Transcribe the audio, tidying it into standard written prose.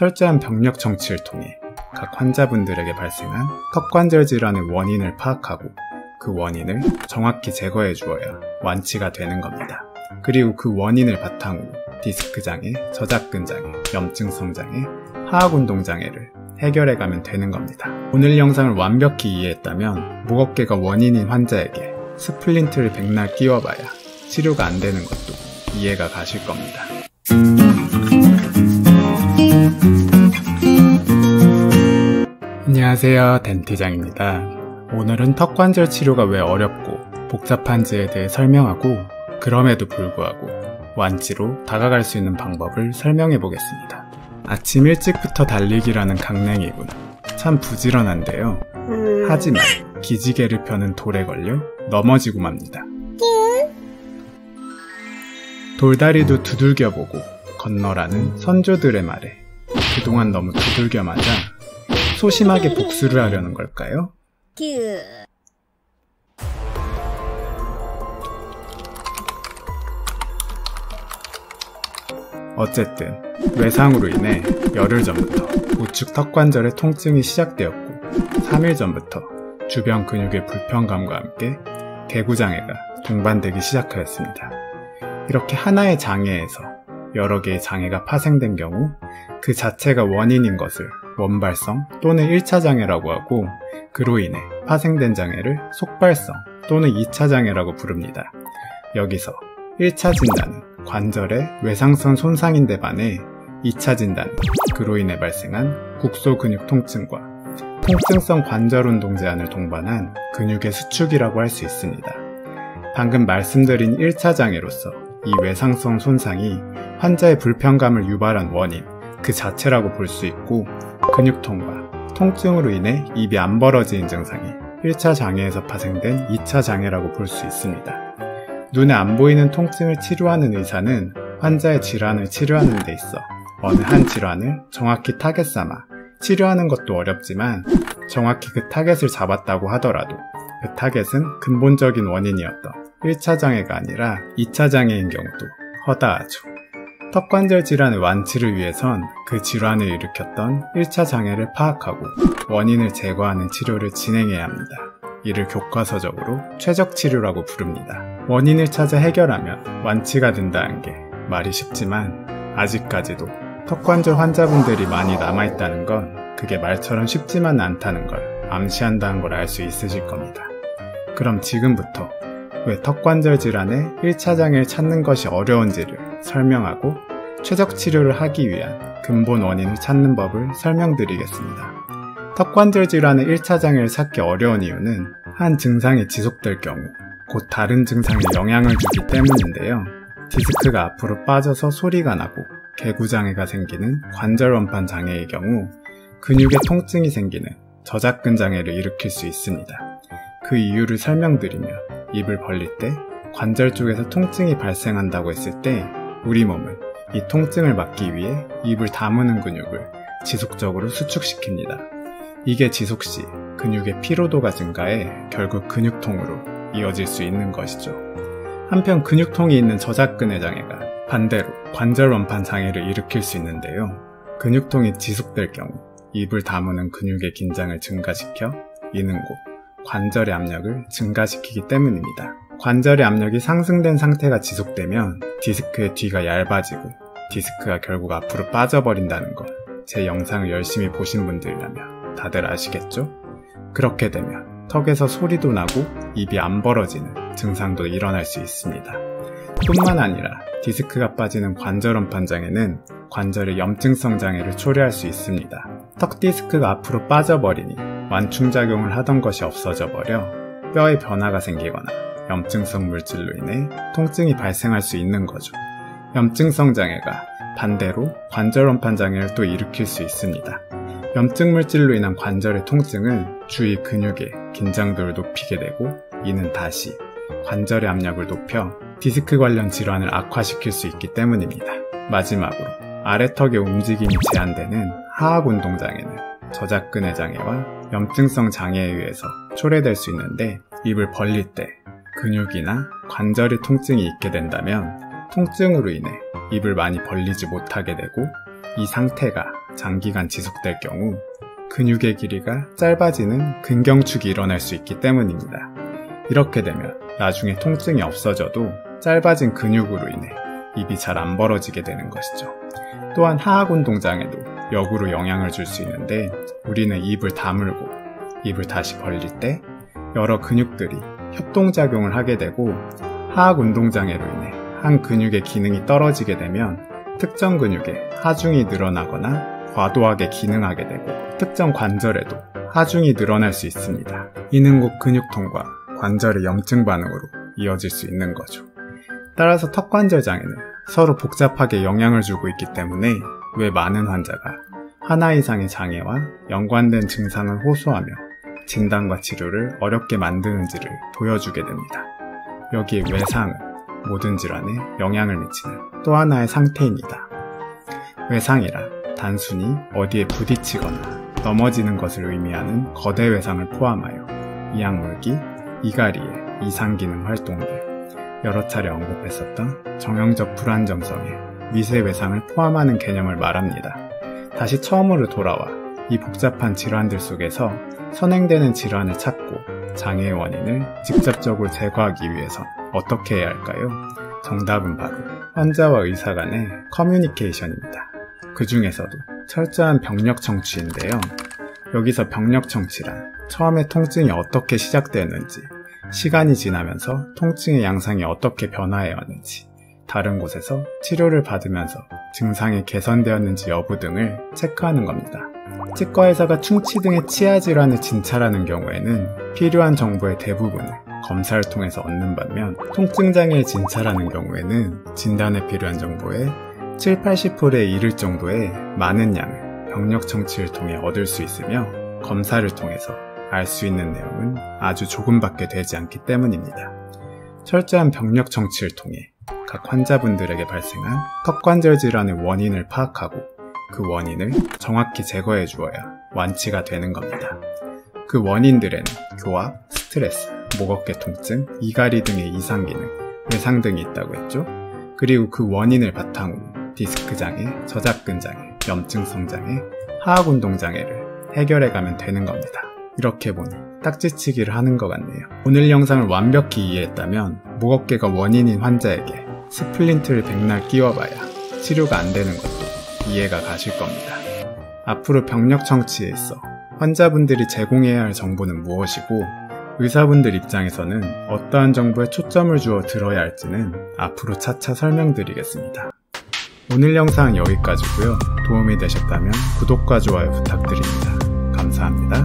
철저한 병력 정치를 통해 각 환자분들에게 발생한 턱관절 질환의 원인을 파악하고 그 원인을 정확히 제거해 주어야 완치가 되는 겁니다. 그리고 그 원인을 바탕으로 디스크 장애, 저작근 장애, 염증성 장애, 하악운동 장애를 해결해가면 되는 겁니다. 오늘 영상을 완벽히 이해했다면 무겁게가 원인인 환자에게 스플린트를 백날 끼워봐야 치료가 안 되는 것도 이해가 가실 겁니다. 안녕하세요, 덴티장입니다. 오늘은 턱관절 치료가 왜 어렵고 복잡한지에 대해 설명하고 그럼에도 불구하고 완치로 다가갈 수 있는 방법을 설명해 보겠습니다. 아침 일찍부터 달리기라는 강냉이군. 참 부지런한데요. 하지만 기지개를 펴는 돌에 걸려 넘어지고 맙니다. 돌다리도 두들겨보고 건너라는 선조들의 말에 그동안 너무 두들겨 맞아 소심하게 복수를 하려는 걸까요? 어쨌든 외상으로 인해 열흘 전부터 우측 턱관절의 통증이 시작되었고 3일 전부터 주변 근육의 불편감과 함께 개구장애가 동반되기 시작하였습니다. 이렇게 하나의 장애에서 여러 개의 장애가 파생된 경우 그 자체가 원인인 것을 원발성 또는 1차 장애라고 하고 그로 인해 파생된 장애를 속발성 또는 2차 장애라고 부릅니다. 여기서 1차 진단은 관절의 외상선 손상인데 반해 2차 진단은 그로 인해 발생한 국소 근육 통증과 통증성 관절 운동 제한을 동반한 근육의 수축이라고 할 수 있습니다. 방금 말씀드린 1차 장애로서 이 외상성 손상이 환자의 불편감을 유발한 원인 그 자체라고 볼 수 있고 근육통과 통증으로 인해 입이 안 벌어지는 증상이 1차 장애에서 파생된 2차 장애라고 볼 수 있습니다. 눈에 안 보이는 통증을 치료하는 의사는 환자의 질환을 치료하는 데 있어 어느 한 질환을 정확히 타겟 삼아 치료하는 것도 어렵지만 정확히 그 타겟을 잡았다고 하더라도 그 타겟은 근본적인 원인이었던 1차 장애가 아니라 2차 장애인 경우도 허다하죠. 턱관절 질환의 완치를 위해선 그 질환을 일으켰던 1차 장애를 파악하고 원인을 제거하는 치료를 진행해야 합니다. 이를 교과서적으로 최적 치료라고 부릅니다. 원인을 찾아 해결하면 완치가 된다는 게 말이 쉽지만 아직까지도 턱관절 환자분들이 많이 남아있다는 건 그게 말처럼 쉽지만 않다는 걸 암시한다는 걸 알 수 있으실 겁니다. 그럼 지금부터 왜 턱관절 질환의 1차 장애를 찾는 것이 어려운지를 설명하고 최적 치료를 하기 위한 근본 원인을 찾는 법을 설명드리겠습니다. 턱관절 질환의 1차 장애를 찾기 어려운 이유는 한 증상이 지속될 경우 곧 다른 증상에 영향을 주기 때문인데요. 디스크가 앞으로 빠져서 소리가 나고 개구장애가 생기는 관절 원판 장애의 경우 근육에 통증이 생기는 저작근 장애를 일으킬 수 있습니다. 그 이유를 설명드리면 입을 벌릴 때 관절 쪽에서 통증이 발생한다고 했을 때 우리 몸은 이 통증을 막기 위해 입을 다무는 근육을 지속적으로 수축시킵니다. 이게 지속시 근육의 피로도가 증가해 결국 근육통으로 이어질 수 있는 것이죠. 한편 근육통이 있는 저작근의 장애가 반대로 관절 원판 장애를 일으킬 수 있는데요. 근육통이 지속될 경우 입을 다무는 근육의 긴장을 증가시켜 이는 곧 관절의 압력을 증가시키기 때문입니다. 관절의 압력이 상승된 상태가 지속되면 디스크의 뒤가 얇아지고 디스크가 결국 앞으로 빠져버린다는 것 제 영상을 열심히 보신 분들이라면 다들 아시겠죠? 그렇게 되면 턱에서 소리도 나고 입이 안 벌어지는 증상도 일어날 수 있습니다. 뿐만 아니라 디스크가 빠지는 관절 원판 장애는 관절의 염증성 장애를 초래할 수 있습니다. 턱 디스크가 앞으로 빠져버리니 완충작용을 하던 것이 없어져 버려 뼈에 변화가 생기거나 염증성 물질로 인해 통증이 발생할 수 있는 거죠. 염증성 장애가 반대로 관절 원판 장애를 또 일으킬 수 있습니다. 염증 물질로 인한 관절의 통증은 주위 근육의 긴장도를 높이게 되고 이는 다시 관절의 압력을 높여 디스크 관련 질환을 악화시킬 수 있기 때문입니다. 마지막으로 아래턱의 움직임이 제한되는 하악운동 장애는 저작근의 장애와 염증성 장애에 의해서 초래될 수 있는데 입을 벌릴 때 근육이나 관절의 통증이 있게 된다면 통증으로 인해 입을 많이 벌리지 못하게 되고 이 상태가 장기간 지속될 경우 근육의 길이가 짧아지는 근경축이 일어날 수 있기 때문입니다. 이렇게 되면 나중에 통증이 없어져도 짧아진 근육으로 인해 입이 잘 안 벌어지게 되는 것이죠. 또한 하악운동장에도 역으로 영향을 줄 수 있는데, 우리는 입을 다물고 입을 다시 벌릴 때 여러 근육들이 협동작용을 하게 되고, 하악운동장애로 인해 한 근육의 기능이 떨어지게 되면 특정 근육의 하중이 늘어나거나 과도하게 기능하게 되고, 특정 관절에도 하중이 늘어날 수 있습니다. 이는 곧 근육통과 관절의 염증 반응으로 이어질 수 있는 거죠. 따라서 턱관절 장애는 서로 복잡하게 영향을 주고 있기 때문에 왜 많은 환자가 하나 이상의 장애와 연관된 증상을 호소하며 진단과 치료를 어렵게 만드는지를 보여주게 됩니다. 여기에 외상은 모든 질환에 영향을 미치는 또 하나의 상태입니다. 외상이란 단순히 어디에 부딪히거나 넘어지는 것을 의미하는 거대 외상을 포함하여 이악물기, 이갈이의 이상기능 활동들, 여러 차례 언급했었던 정형적 불안정성의 미세 외상을 포함하는 개념을 말합니다. 다시 처음으로 돌아와 이 복잡한 질환들 속에서 선행되는 질환을 찾고 장애의 원인을 직접적으로 제거하기 위해선 어떻게 해야 할까요? 정답은 바로 환자와 의사 간의 커뮤니케이션입니다. 그 중에서도 철저한 병력 청취인데요. 여기서 병력 청취란 처음에 통증이 어떻게 시작되었는지, 시간이 지나면서 통증의 양상이 어떻게 변화해왔는지, 다른 곳에서 치료를 받으면서 증상이 개선되었는지 여부 등을 체크하는 겁니다. 치과의사가 충치 등의 치아 질환을 진찰하는 경우에는 필요한 정보의 대부분을 검사를 통해서 얻는 반면, 통증 장애를 진찰하는 경우에는 진단에 필요한 정보의 70-80%에 이를 정도의 많은 양을 병력 청취를 통해 얻을 수 있으며, 검사를 통해서 알 수 있는 내용은 아주 조금밖에 되지 않기 때문입니다. 철저한 병력 청취를 통해 각 환자분들에게 발생한 턱관절 질환의 원인을 파악하고 그 원인을 정확히 제거해 주어야 완치가 되는 겁니다. 그 원인들에는 교합, 스트레스, 목 어깨 통증, 이갈이 등의 이상 기능, 외상 등이 있다고 했죠. 그리고 그 원인을 바탕으로 디스크 장애, 저작근 장애, 염증성 장애, 하악운동 장애를 해결해가면 되는 겁니다. 이렇게 보니 딱지치기를 하는 것 같네요. 오늘 영상을 완벽히 이해했다면 목 어깨가 원인인 환자에게 스플린트를 백날 끼워봐야 치료가 안 되는 것도 이해가 가실 겁니다. 앞으로 병력 청취에 있어 환자분들이 제공해야 할 정보는 무엇이고, 의사분들 입장에서는 어떠한 정보에 초점을 주어 들어야 할지는 앞으로 차차 설명드리겠습니다. 오늘 영상은 여기까지고요. 도움이 되셨다면 구독과 좋아요 부탁드립니다. 감사합니다.